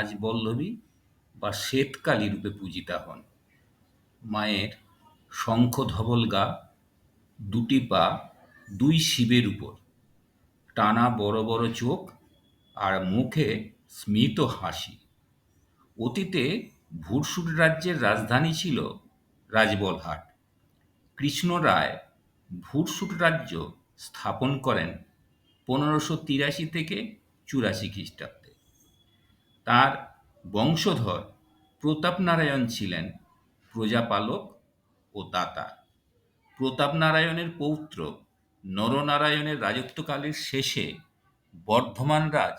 রাজবল্লভী বা শ্বেতকালী রূপে পূজিতা হন। মায়ের শঙ্খধবল গা, দুটি পা, দুই শিবের উপর, টানা বড় বড় চোখ আর মুখে স্মিত হাসি। অতীতে ভুরসুট রাজ্যের রাজধানী ছিল রাজবলহাট। কৃষ্ণরায় ভুরসুট রাজ্য স্থাপন করেন 1583 থেকে 84 খ্রিস্টাব্দে। তার বংশধর প্রতাপনারায়ণ ছিলেন প্রজাপালক ও দাতা। প্রতাপনারায়ণের পৌত্র নরনারায়ণের রাজত্বকালের শেষে বর্ধমান রাজ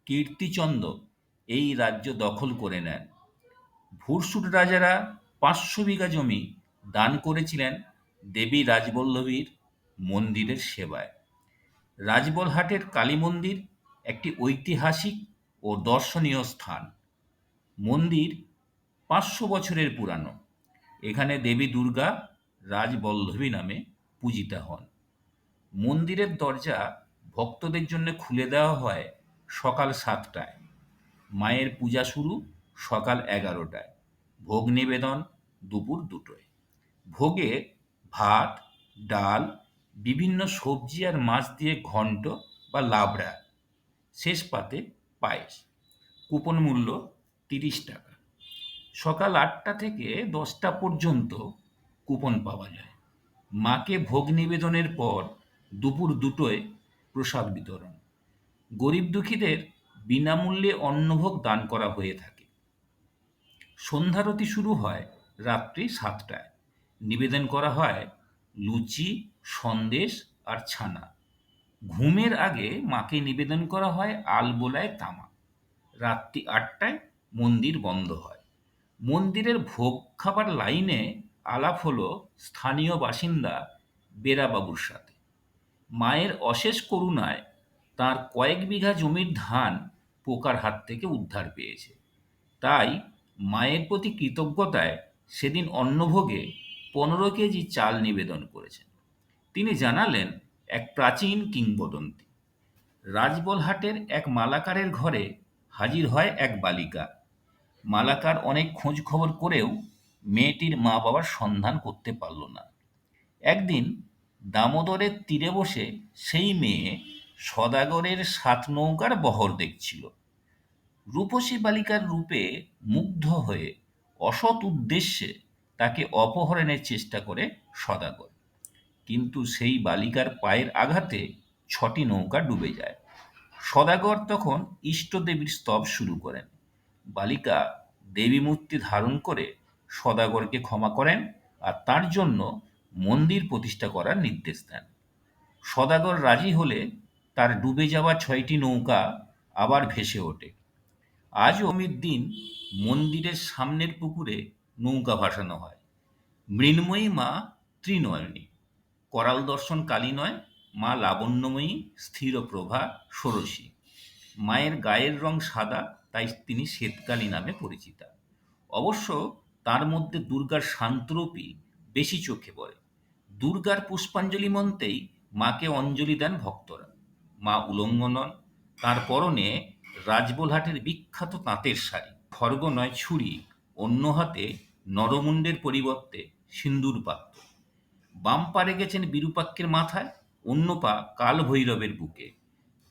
কীর্তিচন্দ্র এই রাজ্য দখল করে নেন। ভুরসুট রাজারা 500 বিঘা জমি দান করেছিলেন দেবী রাজবল্লভীর মন্দিরের সেবায়। রাজবলহাটের কালী মন্দির একটি ঐতিহাসিক ও দর্শনীয় স্থান। মন্দির 500 বছরের পুরানো। এখানে দেবী দুর্গা রাজবল্লভী নামে পূজিতা হন। মন্দিরের দরজা ভক্তদের জন্য খুলে দেওয়া হয় সকাল 7টায়। মায়ের পূজা শুরু সকাল 11টায়। ভোগ নিবেদন দুপুর 2টোয়। ভোগে ভাত, ডাল, বিভিন্ন সবজি আর মাছ দিয়ে ঘন্ট বা লাবড়া, শেষ পাতে পায়েস। কুপন মূল্য 30 টাকা। সকাল 8টা থেকে 10টা পর্যন্ত কুপন পাওয়া যায়। মাকে ভোগ নিবেদনের পর দুপুর 2টোয় প্রসাদ বিতরণ। গরিব দুঃখীদের বিনামূল্যে অন্নভোগ দান করা হয়ে থাকে। সন্ধ্যারতি শুরু হয় রাত্রি 7টায়। নিবেদন করা হয় লুচি, সন্দেশ আর ছানা। ঘুমের আগে মাকে নিবেদন করা হয় আলবোলায় তামা। রাত্রি 8টায় মন্দির বন্ধ হয়। মন্দিরের ভোগ খাবার লাইনে আলাপ হলো স্থানীয় বাসিন্দা বেরাবাবুর সাথে। মায়ের অশেষ করুণায় তার কয়েক বিঘা জমির ধান পোকার হাত থেকে উদ্ধার পেয়েছে। তাই মায়ের প্রতি কৃতজ্ঞতায় সেদিন অন্নভোগে 15 কেজি চাল নিবেদন করেছেন। তিনি জানালেন এক প্রাচীন কিংবদন্তি। রাজবলহাটের এক মালাকারের ঘরে হাজির হয় এক বালিকা। মালাকার অনেক খোঁজ খবর করেও মেয়েটির মা বাবার সন্ধান করতে পারল না। একদিন দামোদরের তীরে বসে সেই মেয়ে সদাগরের 7 নৌকার বহর দেখছিল। রূপসী বালিকার রূপে মুগ্ধ হয়ে অসৎ উদ্দেশ্যে তাকে অপহরণের চেষ্টা করে সদাগর। কিন্তু সেই বালিকার পায়ের আঘাতে 6টি নৌকা ডুবে যায়। সদাগর তখন ইষ্টদেবীর স্তব শুরু করেন। বালিকা দেবী মূর্তি ধারণ করে সদাগরকে ক্ষমা করেন আর তার জন্য মন্দির প্রতিষ্ঠা করার নির্দেশ দেন। সদাগর রাজি হলে তার ডুবে যাওয়া 6টি নৌকা আবার ভেসে ওঠে। আজও অষ্টমীর দিন মন্দিরের সামনের পুকুরে নৌকা ভাসানো হয়। মৃন্ময়ী মা ত্রিনয়নী, করাল দর্শন কালী নয়, মা লাবণ্যময়ী, স্থিরপ্রভা, ষোড়শী। মায়ের গায়ের রং সাদা, তাই তিনি শ্বেতকালী নামে পরিচিতা। অবশ্য তার মধ্যে দুর্গার শান্তরূপই বেশি চোখে পড়ে। দুর্গার পুষ্পাঞ্জলি মন্ত্রেই মাকে অঞ্জলি দেন ভক্তরা। মা উলঙ্গ নন। তার পরনে রাজবলহাটের বিখ্যাত তাঁতের শাড়ি, খড়গ নয় ছুরি, অন্য হাতে নরমুণ্ডের পরিবর্তে সিন্দুর পাত্র। বাম পা রেখেছেন বিরূপাক্ষের মাথায়, অন্য পা কাল ভৈরবের বুকে।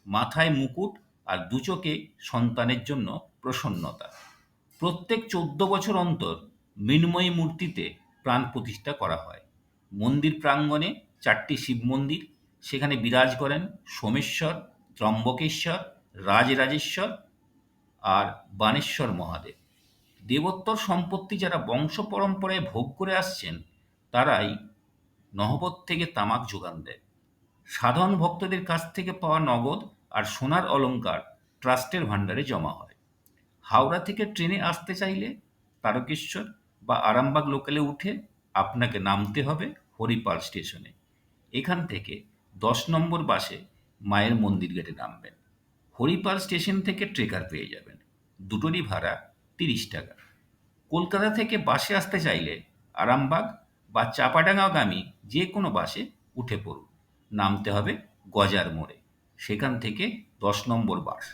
মাথায় মুকুট আর দুচোখে সন্তানের জন্য প্রসন্নতা। প্রত্যেক 14 বছর অন্তর মৃন্ময়ী মূর্তিতে প্রাণ প্রতিষ্ঠা করা হয়। মন্দির প্রাঙ্গণে 4টি শিব মন্দির, সেখানে বিরাজ করেন সোমেশ্বর, ত্রম্বকেশ্বর, রাজরাজেশ্বর আর বাণেশ্বর মহাদেব। দেবোত্তর সম্পত্তি যারা বংশ পরম্পরায় ভোগ করে আসছেন, তারাই নহবত থেকে তামাক যোগান দেয়। সাধারণ ভক্তদের কাছ থেকে পাওয়া নগদ আর সোনার অলংকার ট্রাস্টের ভাণ্ডারে জমা হয়। হাওড়া থেকে ট্রেনে আসতে চাইলে তারকেশ্বর বা আরামবাগ লোকালে উঠে আপনাকে নামতে হবে হরিপাল স্টেশনে। এখান থেকে 10 নম্বর বাসে মায়ের মন্দির গেটে নামবেন। হরিপাল স্টেশন থেকে ট্রেকার পেয়ে যাবেন। দুটোরই ভাড়া 30 টাকা। কলকাতা থেকে বাসে আসতে চাইলে আরামবাগ বা চাঁপাডাঙ্গাগামী যে কোনো বাসে উঠে পড়ুন। নামতে হবে গজার মোড়ে। সেখান থেকে 10 নম্বর বাস।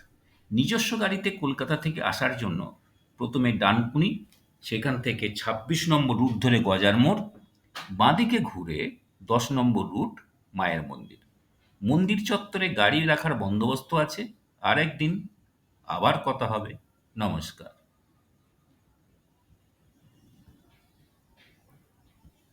নিজস্ব গাড়িতে কলকাতা থেকে আসার জন্য প্রথমে ডানকুনি, সেখান থেকে ২৬ নম্বর রুট ধরে গজার মোড়, বাঁদিকে ঘুরে ১০ নম্বর রুট মায়ের মন্দির। মন্দির চত্বরে গাড়ি রাখার বন্দোবস্ত আছে। আরেকদিন আবার কথা হবে। নমস্কার।